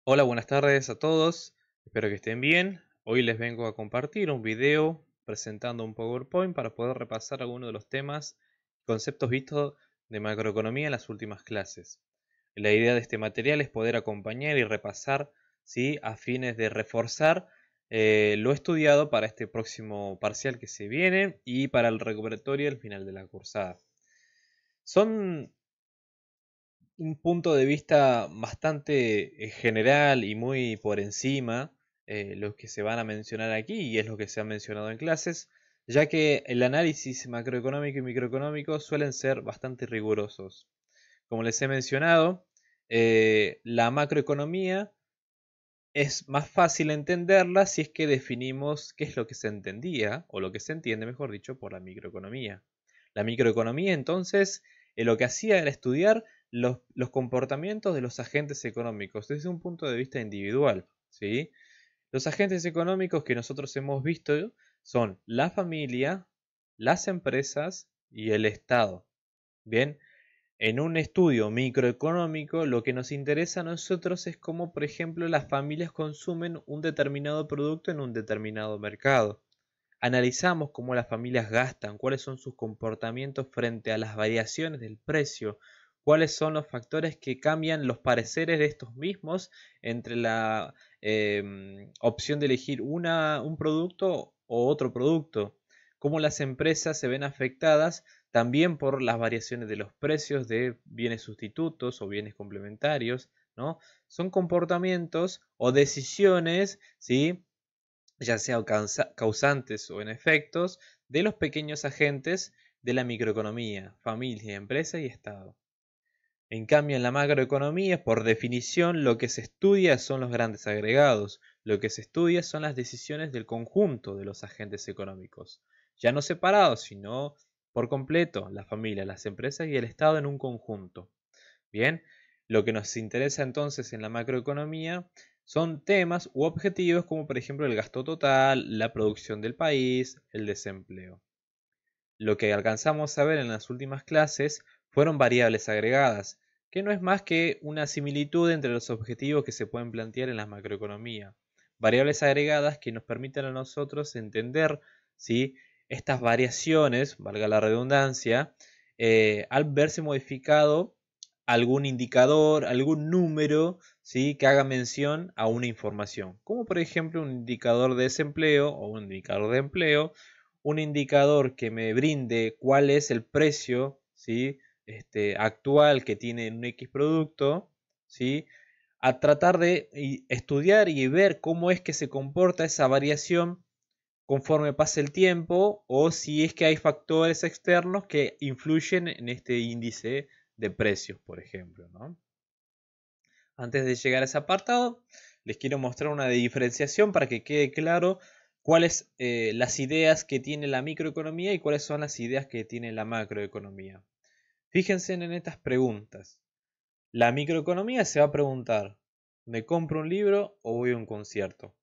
Hola, buenas tardes a todos. Espero que estén bien. Hoy les vengo a compartir un video presentando un PowerPoint para poder repasar algunos de los temas y conceptos vistos de macroeconomía en las últimas clases. La idea de este material es poder acompañar y repasar, ¿sí?, a fines de reforzar lo estudiado para este próximo parcial que se viene y para el recuperatorio al final de la cursada. Son un punto de vista bastante general y muy por encima los que se van a mencionar aquí y es lo que se ha mencionado en clases, ya que el análisis macroeconómico y microeconómico suelen ser bastante rigurosos. Como les he mencionado, la macroeconomía es más fácil entenderla si es que definimos qué es lo que se entendía, o lo que se entiende, mejor dicho, por la microeconomía. La microeconomía, entonces, lo que hacía era estudiar los comportamientos de los agentes económicos desde un punto de vista individual, ¿sí? Los agentes económicos que nosotros hemos visto son la familia, las empresas y el Estado. Bien, en un estudio microeconómico, lo que nos interesa a nosotros es cómo, por ejemplo, las familias consumen un determinado producto en un determinado mercado. Analizamos cómo las familias gastan, cuáles son sus comportamientos frente a las variaciones del precio, cuáles son los factores que cambian los pareceres de estos mismos entre la opción de elegir un producto o otro producto, cómo las empresas se ven afectadas también por las variaciones de los precios de bienes sustitutos o bienes complementarios, ¿no? Son comportamientos o decisiones, ¿sí?, ya sea causantes o en efectos, de los pequeños agentes de la microeconomía, familia, empresa y Estado. En cambio, en la macroeconomía, por definición, lo que se estudia son los grandes agregados, lo que se estudia son las decisiones del conjunto de los agentes económicos, ya no separados, sino por completo, la familia, las empresas y el Estado en un conjunto. Bien, lo que nos interesa entonces en la macroeconomía son temas u objetivos como por ejemplo el gasto total, la producción del país, el desempleo. Lo que alcanzamos a ver en las últimas clases fueron variables agregadas, que no es más que una similitud entre los objetivos que se pueden plantear en la macroeconomía. Variables agregadas que nos permiten a nosotros entender si estas variaciones, valga la redundancia, al verse modificado algún indicador, algún número, ¿sí?, que haga mención a una información, como por ejemplo un indicador de desempleo o un indicador de empleo, un indicador que me brinde cuál es el precio, ¿sí?, actual que tiene un X producto, ¿sí?, a tratar de estudiar y ver cómo es que se comporta esa variación conforme pasa el tiempo o si es que hay factores externos que influyen en este índice de precios, por ejemplo, ¿no? Antes de llegar a ese apartado, les quiero mostrar una diferenciación para que quede claro cuáles las ideas que tiene la microeconomía y cuáles son las ideas que tiene la macroeconomía. Fíjense en estas preguntas. La microeconomía se va a preguntar, ¿me compro un libro o voy a un concierto?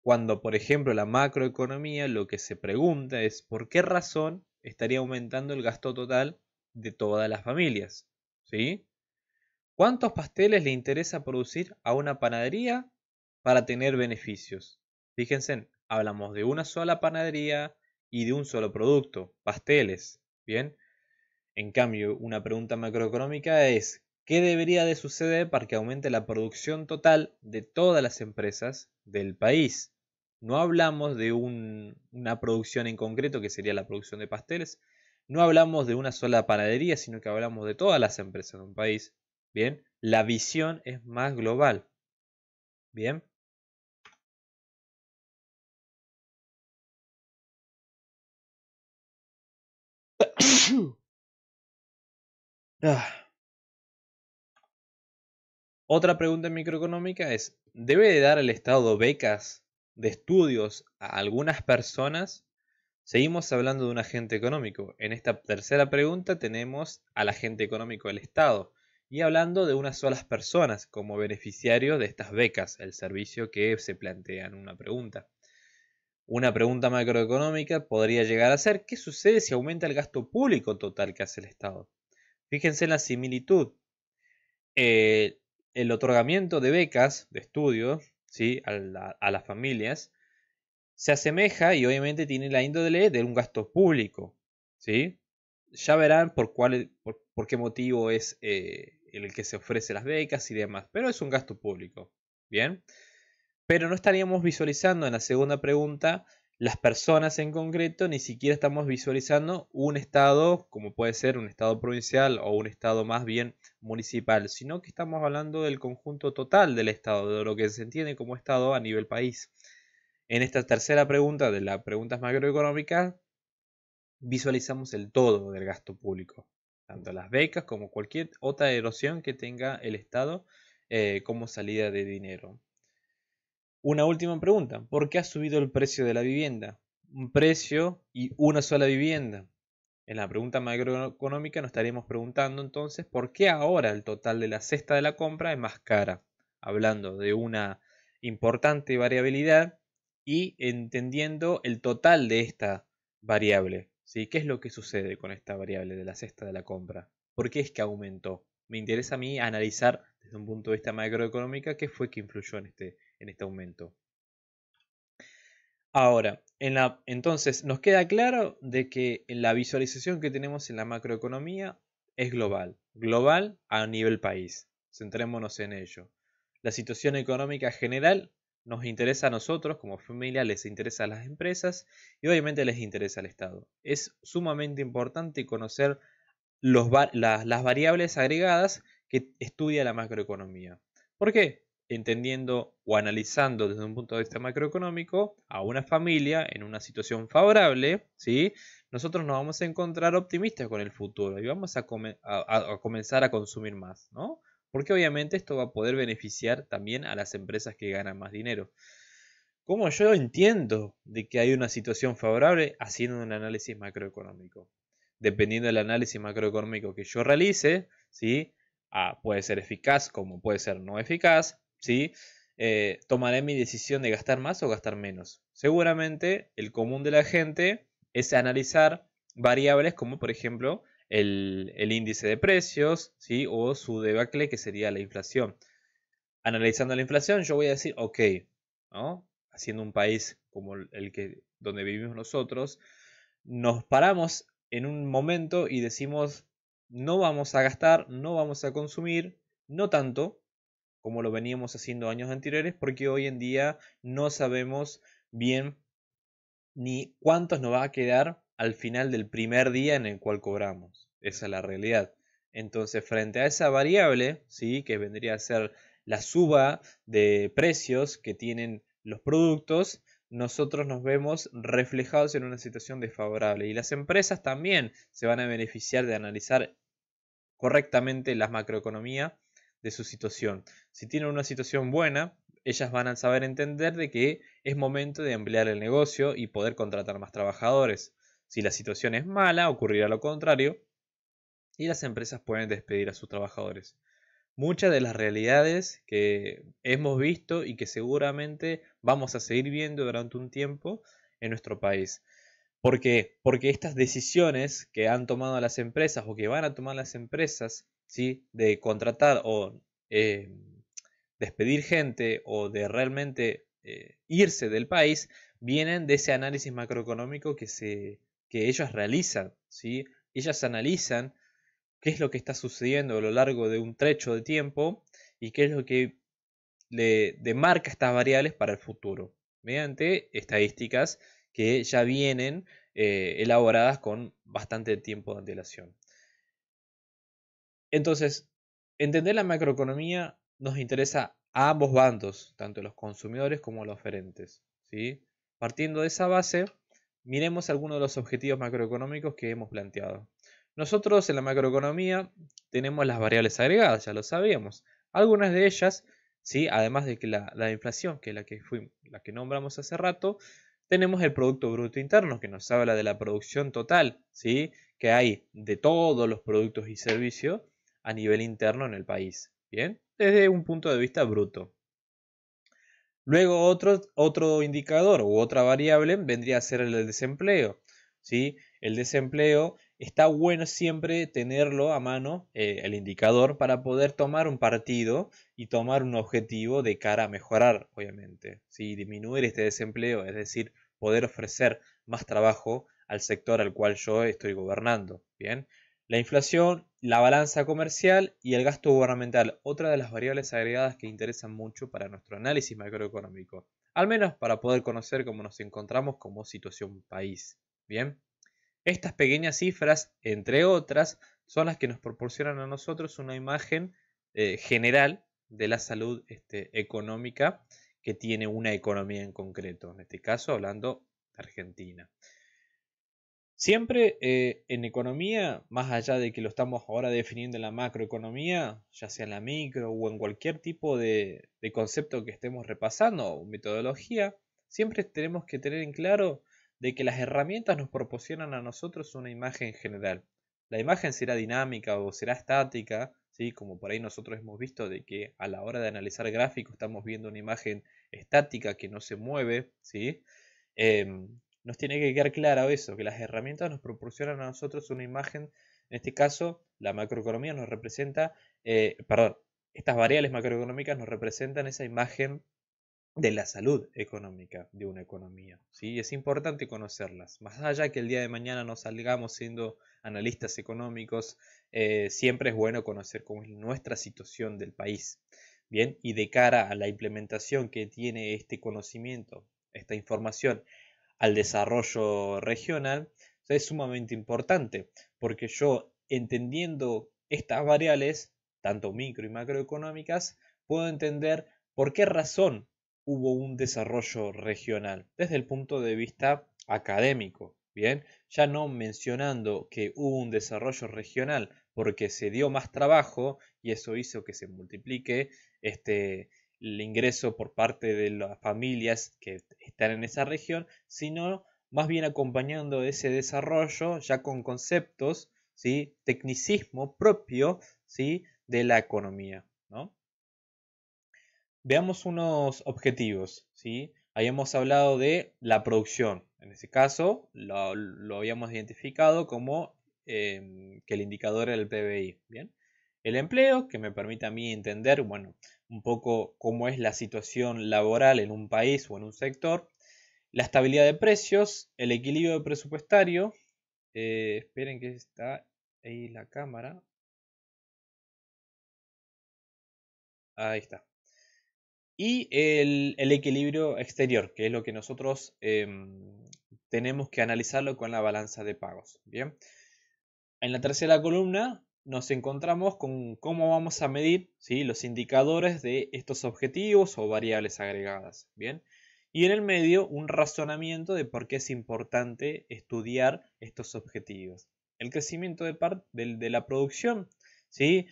Cuando, por ejemplo, la macroeconomía lo que se pregunta es ¿por qué razón estaría aumentando el gasto total de todas las familias? ¿Sí? ¿Cuántos pasteles le interesa producir a una panadería para tener beneficios? Fíjense, hablamos de una sola panadería y de un solo producto, pasteles. Bien, en cambio, una pregunta macroeconómica es ¿qué debería de suceder para que aumente la producción total de todas las empresas del país? No hablamos de una producción en concreto que sería la producción de pasteles, no hablamos de una sola panadería, sino que hablamos de todas las empresas de un país. Bien, la visión es más global. Bien. Otra pregunta microeconómica es, ¿debe de dar el Estado becas de estudios a algunas personas? Seguimos hablando de un agente económico. En esta tercera pregunta tenemos al agente económico del Estado y hablando de unas solas personas como beneficiarios de estas becas, el servicio que se plantea en una pregunta. Una pregunta macroeconómica podría llegar a ser, ¿qué sucede si aumenta el gasto público total que hace el Estado? Fíjense en la similitud. el otorgamiento de becas de estudio, ¿sí? a las familias se asemeja y obviamente tiene la índole de un gasto público, ¿sí? Ya verán por qué motivo es el que se ofrece las becas y demás, pero es un gasto público, ¿bien? Pero no estaríamos visualizando en la segunda pregunta las personas en concreto, ni siquiera estamos visualizando un estado, como puede ser un estado provincial o un estado más bien municipal, sino que estamos hablando del conjunto total del estado, de lo que se entiende como estado a nivel país. En esta tercera pregunta, de las preguntas macroeconómicas, visualizamos el todo del gasto público, tanto las becas como cualquier otra erosión que tenga el Estado como salida de dinero. Una última pregunta, ¿por qué ha subido el precio de la vivienda? Un precio y una sola vivienda. En la pregunta macroeconómica nos estaríamos preguntando entonces por qué ahora el total de la cesta de la compra es más cara, hablando de una importante variabilidad y entendiendo el total de esta variable. ¿Sí? ¿Qué es lo que sucede con esta variable de la cesta de la compra? ¿Por qué es que aumentó? Me interesa a mí analizar desde un punto de vista macroeconómico qué fue que influyó en este aumento. Ahora, entonces nos queda claro de que la visualización que tenemos en la macroeconomía es global, global a nivel país. Centrémonos en ello. La situación económica general nos interesa a nosotros como familia, les interesa a las empresas y obviamente les interesa al Estado. Es sumamente importante conocer las variables agregadas que estudia la macroeconomía. ¿Por qué? Entendiendo o analizando desde un punto de vista macroeconómico a una familia en una situación favorable, ¿sí? Nosotros nos vamos a encontrar optimistas con el futuro y vamos a comenzar a consumir más, ¿no? Porque obviamente esto va a poder beneficiar también a las empresas que ganan más dinero. ¿Cómo yo entiendo de que hay una situación favorable haciendo un análisis macroeconómico? Dependiendo del análisis macroeconómico que yo realice, ¿sí? Puede ser eficaz como puede ser no eficaz, ¿sí? Tomaré mi decisión de gastar más o gastar menos. Seguramente el común de la gente es analizar variables como por ejemplo el índice de precios, ¿sí? O su debacle que sería la inflación. Analizando la inflación yo voy a decir, ok, ¿no? Haciendo un país como el que donde vivimos nosotros, nos paramos en un momento y decimos no vamos a gastar, no vamos a consumir, no tanto como lo veníamos haciendo años anteriores, porque hoy en día no sabemos bien ni cuántos nos va a quedar al final del primer día en el cual cobramos. Esa es la realidad. Entonces, frente a esa variable, ¿sí? Que vendría a ser la suba de precios que tienen los productos, nosotros nos vemos reflejados en una situación desfavorable. Y las empresas también se van a beneficiar de analizar correctamente la macroeconomía de su situación. Si tienen una situación buena, ellas van a saber entender de que es momento de ampliar el negocio y poder contratar más trabajadores. Si la situación es mala, ocurrirá lo contrario y las empresas pueden despedir a sus trabajadores. Muchas de las realidades que hemos visto y que seguramente vamos a seguir viendo durante un tiempo en nuestro país. ¿Por qué? Porque estas decisiones que han tomado las empresas o que van a tomar las empresas, ¿sí? De contratar o despedir gente o de realmente irse del país, vienen de ese análisis macroeconómico que ellos realizan, ¿sí? Ellas analizan qué es lo que está sucediendo a lo largo de un trecho de tiempo y qué es lo que le demarca estas variables para el futuro, mediante estadísticas que ya vienen elaboradas con bastante tiempo de antelación. Entonces, entender la macroeconomía nos interesa a ambos bandos, tanto los consumidores como los oferentes, ¿sí? Partiendo de esa base, miremos algunos de los objetivos macroeconómicos que hemos planteado. Nosotros en la macroeconomía tenemos las variables agregadas, ya lo sabíamos. Algunas de ellas, ¿sí? Además de que la inflación, que es la que nombramos hace rato, tenemos el Producto Bruto Interno, que nos habla de la producción total, ¿sí? Que hay de todos los productos y servicios a nivel interno en el país, ¿bien? Desde un punto de vista bruto. Luego otro indicador u otra variable vendría a ser el del desempleo, ¿sí? El desempleo está bueno siempre tenerlo a mano, el indicador, para poder tomar un partido y tomar un objetivo de cara a mejorar, obviamente. ¿Sí? Disminuir este desempleo, es decir, poder ofrecer más trabajo al sector al cual yo estoy gobernando. Bien, la inflación, la balanza comercial y el gasto gubernamental, otra de las variables agregadas que interesan mucho para nuestro análisis macroeconómico, al menos para poder conocer cómo nos encontramos como situación país. Bien. Estas pequeñas cifras, entre otras, son las que nos proporcionan a nosotros una imagen general de la salud económica que tiene una economía en concreto, en este caso hablando de Argentina. Siempre en economía, más allá de que lo estamos ahora definiendo en la macroeconomía, ya sea en la micro o en cualquier tipo de concepto que estemos repasando o metodología, siempre tenemos que tener en claro de que las herramientas nos proporcionan a nosotros una imagen general. La imagen será dinámica o será estática, ¿sí? Como por ahí nosotros hemos visto de que a la hora de analizar gráficos estamos viendo una imagen estática que no se mueve, ¿sí? Nos tiene que quedar claro eso, que las herramientas nos proporcionan a nosotros una imagen, en este caso la macroeconomía nos representa, perdón, estas variables macroeconómicas nos representan esa imagen de la salud económica de una economía. ¿Sí? Es importante conocerlas. Más allá que el día de mañana nos salgamos siendo analistas económicos, siempre es bueno conocer cómo es nuestra situación del país. Bien, y de cara a la implementación que tiene este conocimiento, esta información al desarrollo regional, es sumamente importante, porque yo entendiendo estas variables, tanto micro y macroeconómicas, puedo entender por qué razón hubo un desarrollo regional desde el punto de vista académico. Bien, ya no mencionando que hubo un desarrollo regional porque se dio más trabajo y eso hizo que se multiplique el ingreso por parte de las familias que están en esa región, sino más bien acompañando ese desarrollo ya con conceptos, ¿sí? Tecnicismo propio, ¿sí? De la economía, ¿no? Veamos unos objetivos, ¿sí? Habíamos hablado de la producción. En este caso, lo habíamos identificado como que el indicador era el PBI. ¿Bien? El empleo, que me permite a mí entender, bueno, un poco cómo es la situación laboral en un país o en un sector. La estabilidad de precios, el equilibrio presupuestario. Esperen que está ahí la cámara. Ahí está. Y el equilibrio exterior, que es lo que nosotros tenemos que analizarlo con la balanza de pagos. Bien. En la tercera columna nos encontramos con cómo vamos a medir, ¿sí? Los indicadores de estos objetivos o variables agregadas. Bien. Y en el medio un razonamiento de por qué es importante estudiar estos objetivos. El crecimiento de la producción, ¿sí?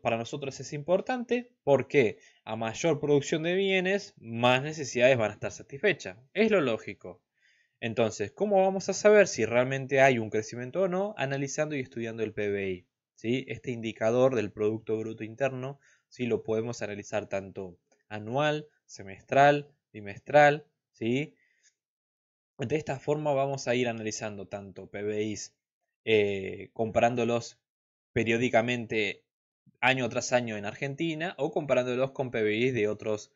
Para nosotros es importante porque a mayor producción de bienes, más necesidades van a estar satisfechas. Es lo lógico. Entonces, ¿cómo vamos a saber si realmente hay un crecimiento o no? Analizando y estudiando el PBI. ¿Sí? Este indicador del Producto Bruto Interno, ¿sí? Lo podemos analizar tanto anual, semestral, bimestral. ¿Sí? De esta forma vamos a ir analizando tanto PBIs, comparándolos periódicamente año tras año en Argentina o comparándolos con PBIs de otros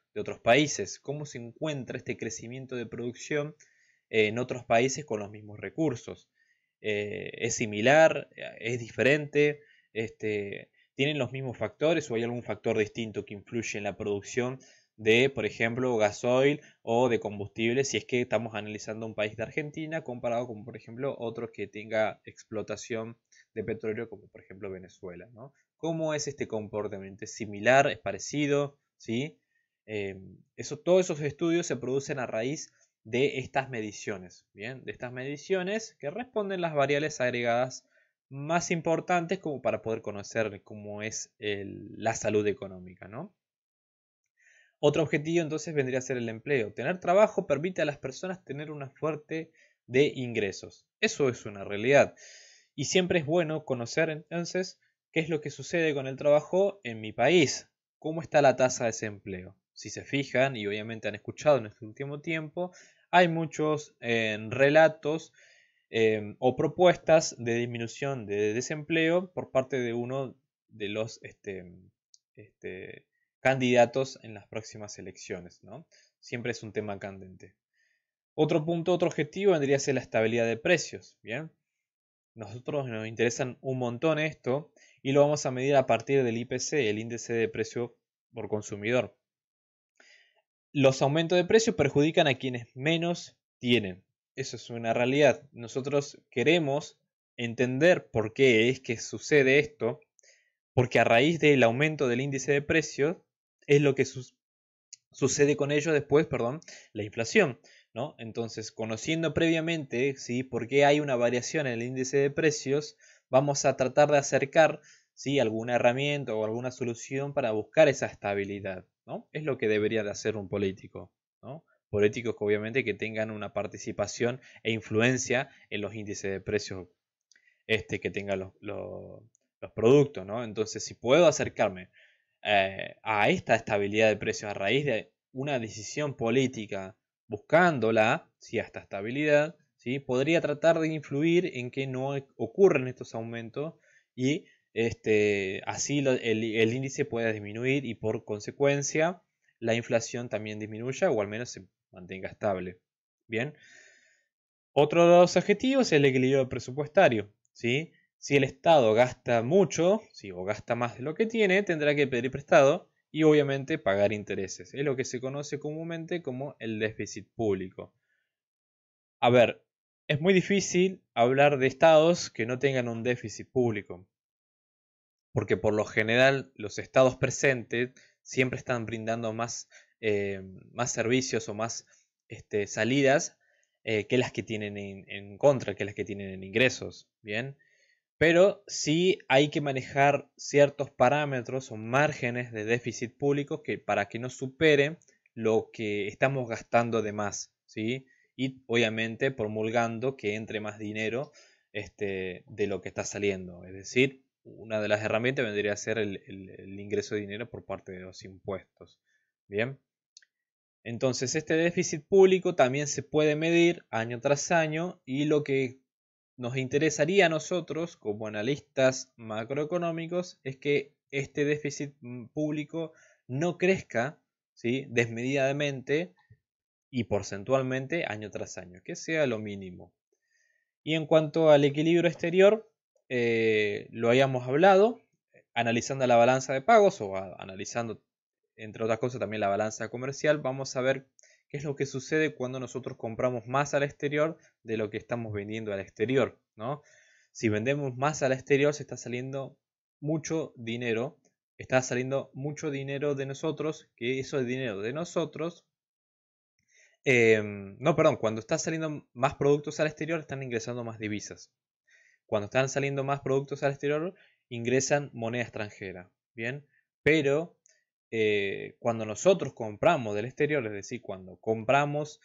países. ¿Cómo se encuentra este crecimiento de producción en otros países con los mismos recursos? ¿Es similar? ¿Es diferente? ¿Tienen los mismos factores o hay algún factor distinto que influye en la producción de, por ejemplo, gasoil o de combustible, si es que estamos analizando un país de Argentina comparado con, por ejemplo, otros que tenga explotación de petróleo, como por ejemplo Venezuela, ¿no? ¿Cómo es este comportamiento? ¿Es similar? ¿Es parecido? ¿Sí? Todos esos estudios se producen a raíz de estas mediciones, ¿bien? De estas mediciones que responden las variables agregadas más importantes como para poder conocer cómo es la salud económica, ¿no? Otro objetivo entonces vendría a ser el empleo. Tener trabajo permite a las personas tener una fuente de ingresos. Eso es una realidad. Y siempre es bueno conocer entonces qué es lo que sucede con el trabajo en mi país. ¿Cómo está la tasa de desempleo? Si se fijan, y obviamente han escuchado en este último tiempo, hay muchos relatos o propuestas de disminución de desempleo por parte de uno de los candidatos en las próximas elecciones, ¿no? Siempre es un tema candente. Otro punto, otro objetivo vendría a ser la estabilidad de precios, ¿bien? Nosotros nos interesan un montón esto y lo vamos a medir a partir del IPC, el índice de precio por consumidor. Los aumentos de precios perjudican a quienes menos tienen. Eso es una realidad. Nosotros queremos entender por qué es que sucede esto, porque a raíz del aumento del índice de precios es lo que sucede con ello después, perdón, la inflación, ¿no? Entonces, conociendo previamente, ¿sí?, por qué hay una variación en el índice de precios, vamos a tratar de acercar, ¿sí?, alguna herramienta o alguna solución para buscar esa estabilidad, ¿no? Es lo que debería de hacer un político, ¿no? Políticos que obviamente que tengan una participación e influencia en los índices de precios que tengan los productos, ¿no? Entonces, si puedo acercarme a esta estabilidad de precios a raíz de una decisión política buscándola, ¿sí?, a esta estabilidad, ¿sí?, podría tratar de influir en que no ocurran estos aumentos y así el índice pueda disminuir y por consecuencia la inflación también disminuya o al menos se mantenga estable. Bien. Otro de los objetivos es el equilibrio presupuestario, ¿sí? Si el Estado gasta mucho, ¿sí?, o gasta más de lo que tiene, tendrá que pedir prestado y obviamente pagar intereses. Es lo que se conoce comúnmente como el déficit público. A ver, es muy difícil hablar de estados que no tengan un déficit público, porque por lo general los estados presentes siempre están brindando más servicios o más salidas que las que tienen en contra, que las que tienen en ingresos, ¿bien? Pero sí hay que manejar ciertos parámetros o márgenes de déficit público para que no supere lo que estamos gastando de más, ¿sí? Y obviamente promulgando que entre más dinero de lo que está saliendo. Es decir, una de las herramientas vendría a ser el ingreso de dinero por parte de los impuestos. Bien. Entonces, este déficit público también se puede medir año tras año y lo que nos interesaría a nosotros como analistas macroeconómicos es que este déficit público no crezca, ¿sí?, desmedidamente y porcentualmente año tras año, que sea lo mínimo. Y en cuanto al equilibrio exterior, lo habíamos hablado, analizando la balanza de pagos o analizando, entre otras cosas, también la balanza comercial, vamos a ver qué es lo que sucede cuando nosotros compramos más al exterior de lo que estamos vendiendo al exterior, ¿no? Si vendemos más al exterior, se está saliendo mucho dinero, de nosotros, que eso es dinero de nosotros. No, perdón, cuando está saliendo más productos al exterior, están ingresando más divisas. Cuando están saliendo más productos al exterior, ingresan moneda extranjera, ¿bien? Pero cuando nosotros compramos del exterior, es decir, cuando compramos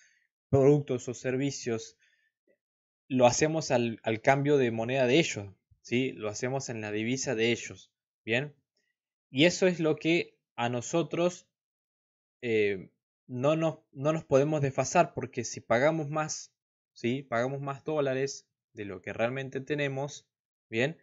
productos o servicios, lo hacemos al cambio de moneda de ellos, ¿sí? Lo hacemos en la divisa de ellos, ¿bien? Y eso es lo que a nosotros no nos podemos desfasar, porque si pagamos más, ¿sí?, pagamos más dólares de lo que realmente tenemos, ¿bien?,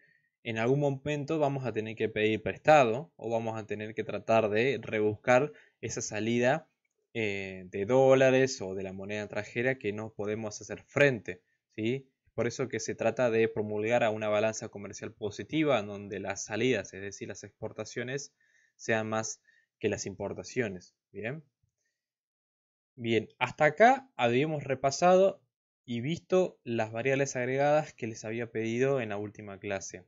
en algún momento vamos a tener que pedir prestado o vamos a tener que tratar de rebuscar esa salida de dólares o de la moneda extranjera que no podemos hacer frente, ¿sí? Por eso que se trata de promulgar a una balanza comercial positiva en donde las salidas, es decir, las exportaciones, sean más que las importaciones, ¿bien? Bien, hasta acá habíamos repasado y visto las variables agregadas que les había pedido en la última clase.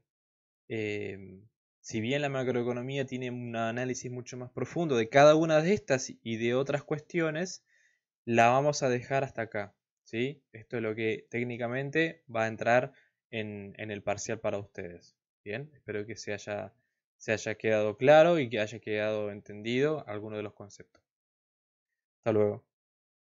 Si bien la macroeconomía tiene un análisis mucho más profundo de cada una de estas y de otras cuestiones, la vamos a dejar hasta acá, ¿sí? Esto es lo que técnicamente va a entrar en el parcial para ustedes. Bien, espero que se haya quedado claro y que haya quedado entendido alguno de los conceptos. Hasta luego.